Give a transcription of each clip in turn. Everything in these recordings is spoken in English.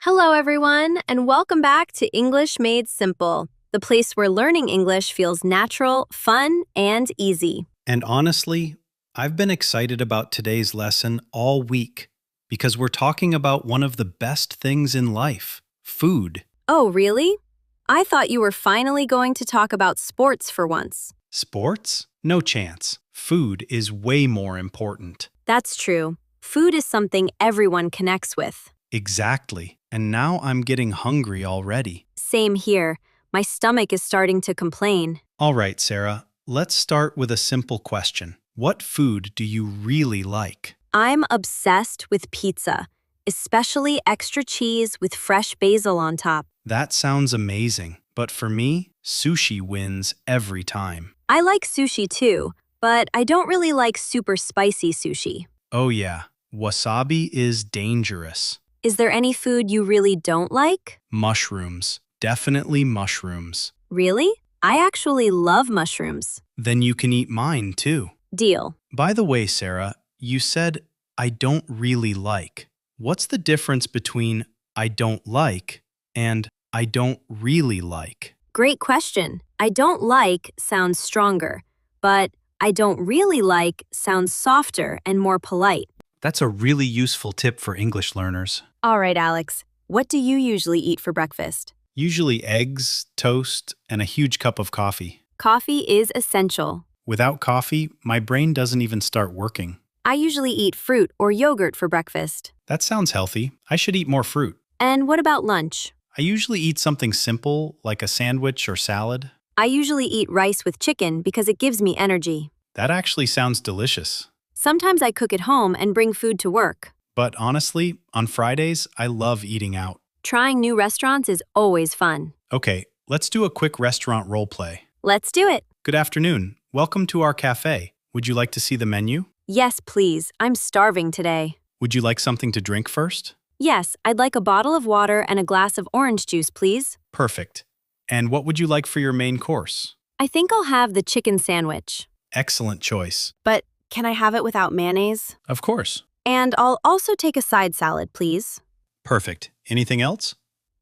Hello, everyone, and welcome back to English Made Simple, the place where learning English feels natural, fun, and easy. And honestly, I've been excited about today's lesson all week because we're talking about one of the best things in life, food. Oh, really? I thought you were finally going to talk about sports for once. Sports? No chance. Food is way more important. That's true. Food is something everyone connects with. Exactly. And now I'm getting hungry already. Same here. My stomach is starting to complain. All right, Sarah, let's start with a simple question. What food do you really like? I'm obsessed with pizza, especially extra cheese with fresh basil on top. That sounds amazing, but for me, sushi wins every time. I like sushi too, but I don't really like super spicy sushi. Oh yeah, wasabi is dangerous. Is there any food you really don't like? Mushrooms. Definitely mushrooms. Really? I actually love mushrooms. Then you can eat mine too. Deal. By the way, Sarah, you said, I don't really like. What's the difference between I don't like and I don't really like? Great question. I don't like sounds stronger, but I don't really like sounds softer and more polite. That's a really useful tip for English learners. All right, Alex. What do you usually eat for breakfast? Usually eggs, toast, and a huge cup of coffee. Coffee is essential. Without coffee, my brain doesn't even start working. I usually eat fruit or yogurt for breakfast. That sounds healthy. I should eat more fruit. And what about lunch? I usually eat something simple, like a sandwich or salad. I usually eat rice with chicken because it gives me energy. That actually sounds delicious. Sometimes I cook at home and bring food to work. But honestly, on Fridays, I love eating out. Trying new restaurants is always fun. Okay, let's do a quick restaurant role play. Let's do it. Good afternoon. Welcome to our cafe. Would you like to see the menu? Yes, please. I'm starving today. Would you like something to drink first? Yes, I'd like a bottle of water and a glass of orange juice, please. Perfect. And what would you like for your main course? I think I'll have the chicken sandwich. Excellent choice. But can I have it without mayonnaise? Of course. And I'll also take a side salad, please. Perfect. Anything else?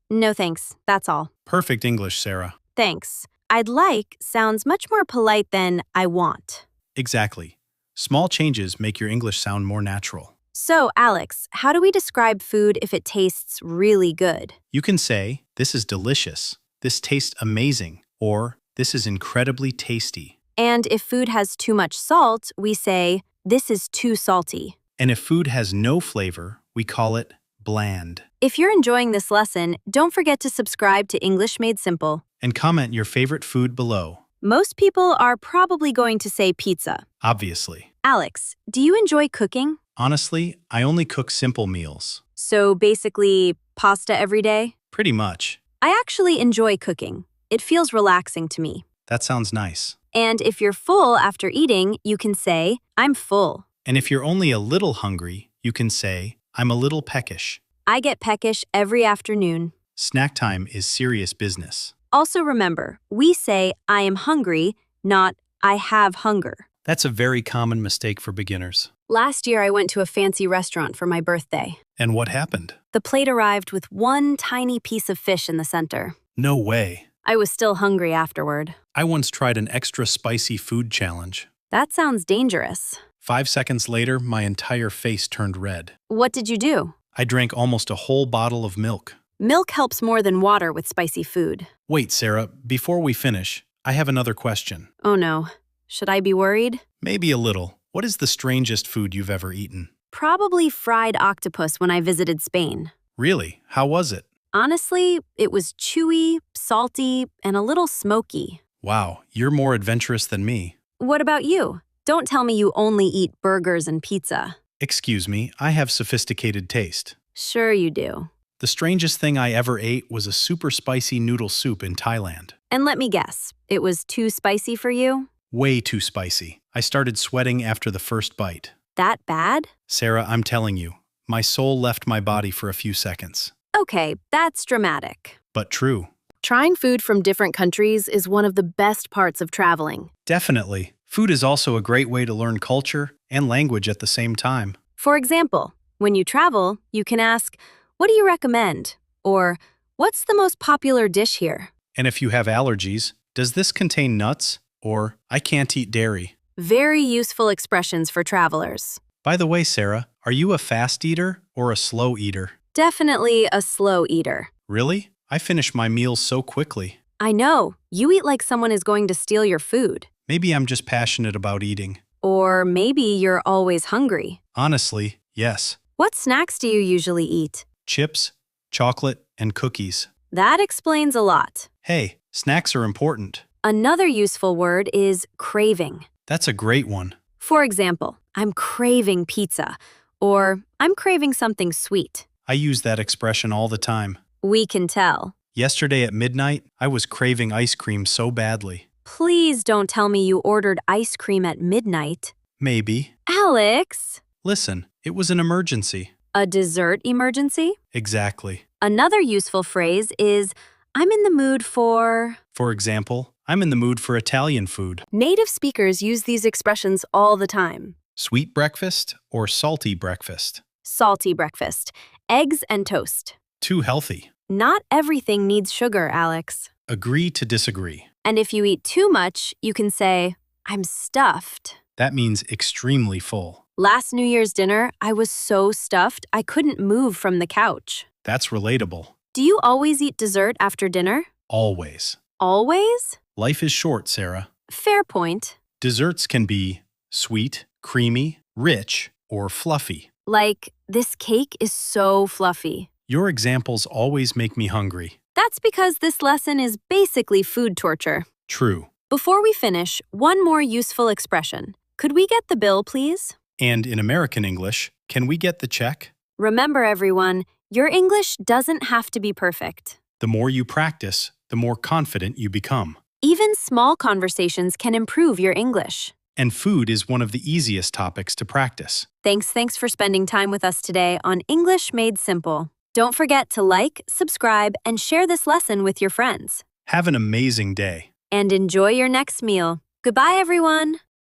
No thanks. That's all. Perfect English, Sarah. Thanks. I'd like sounds much more polite than I want. Exactly. Small changes make your English sound more natural. So, Alex, how do we describe food if it tastes really good? You can say, this is delicious, this tastes amazing, or this is incredibly tasty. And if food has too much salt, we say, this is too salty. And if food has no flavor, we call it bland. If you're enjoying this lesson, don't forget to subscribe to English Made Simple. And comment your favorite food below. Most people are probably going to say pizza. Obviously. Alex, do you enjoy cooking? Honestly, I only cook simple meals. So basically, pasta every day? Pretty much. I actually enjoy cooking. It feels relaxing to me. That sounds nice. And if you're full after eating, you can say, I'm full. And if you're only a little hungry, you can say, I'm a little peckish. I get peckish every afternoon. Snack time is serious business. Also remember, we say, I am hungry, not I have hunger. That's a very common mistake for beginners. Last year, I went to a fancy restaurant for my birthday. And what happened? The plate arrived with one tiny piece of fish in the center. No way. I was still hungry afterward. I once tried an extra spicy food challenge. That sounds dangerous. 5 seconds later, my entire face turned red. What did you do? I drank almost a whole bottle of milk. Milk helps more than water with spicy food. Wait, Sarah, before we finish, I have another question. Oh no. Should I be worried? Maybe a little. What is the strangest food you've ever eaten? Probably fried octopus when I visited Spain. Really? How was it? Honestly, it was chewy, salty, and a little smoky. Wow, you're more adventurous than me. What about you? Don't tell me you only eat burgers and pizza. Excuse me, I have sophisticated taste. Sure you do. The strangest thing I ever ate was a super spicy noodle soup in Thailand. And let me guess, it was too spicy for you? Way too spicy. I started sweating after the first bite. That bad? Sarah, I'm telling you, my soul left my body for a few seconds. Okay, that's dramatic. But true. Trying food from different countries is one of the best parts of traveling. Definitely. Food is also a great way to learn culture and language at the same time. For example, when you travel, you can ask, what do you recommend? Or, what's the most popular dish here? And if you have allergies, does this contain nuts? Or, I can't eat dairy. Very useful expressions for travelers. By the way, Sarah, are you a fast eater or a slow eater? Definitely a slow eater. Really? I finish my meals so quickly. I know, you eat like someone is going to steal your food. Maybe I'm just passionate about eating. Or maybe you're always hungry. Honestly, yes. What snacks do you usually eat? Chips, chocolate, and cookies. That explains a lot. Hey, snacks are important. Another useful word is craving. That's a great one. For example, I'm craving pizza, or I'm craving something sweet. I use that expression all the time. We can tell. Yesterday at midnight, I was craving ice cream so badly. Please don't tell me you ordered ice cream at midnight. Maybe. Alex! Listen, it was an emergency. A dessert emergency? Exactly. Another useful phrase is, I'm in the mood for... For example, I'm in the mood for Italian food. Native speakers use these expressions all the time. Sweet breakfast or salty breakfast? Salty breakfast. Eggs and toast. Too healthy. Not everything needs sugar, Alex. Agree to disagree. And if you eat too much, you can say, I'm stuffed. That means extremely full. Last New Year's dinner, I was so stuffed I couldn't move from the couch. That's relatable. Do you always eat dessert after dinner? Always. Always? Life is short, Sarah. Fair point. Desserts can be sweet, creamy, rich, or fluffy. Like, this cake is so fluffy. Your examples always make me hungry. That's because this lesson is basically food torture. True. Before we finish, one more useful expression. Could we get the bill, please? And in American English, can we get the check? Remember, everyone, your English doesn't have to be perfect. The more you practice, the more confident you become. Even small conversations can improve your English. And food is one of the easiest topics to practice. Thanks for spending time with us today on English Made Simple. Don't forget to like, subscribe, and share this lesson with your friends. Have an amazing day. And enjoy your next meal. Goodbye, everyone.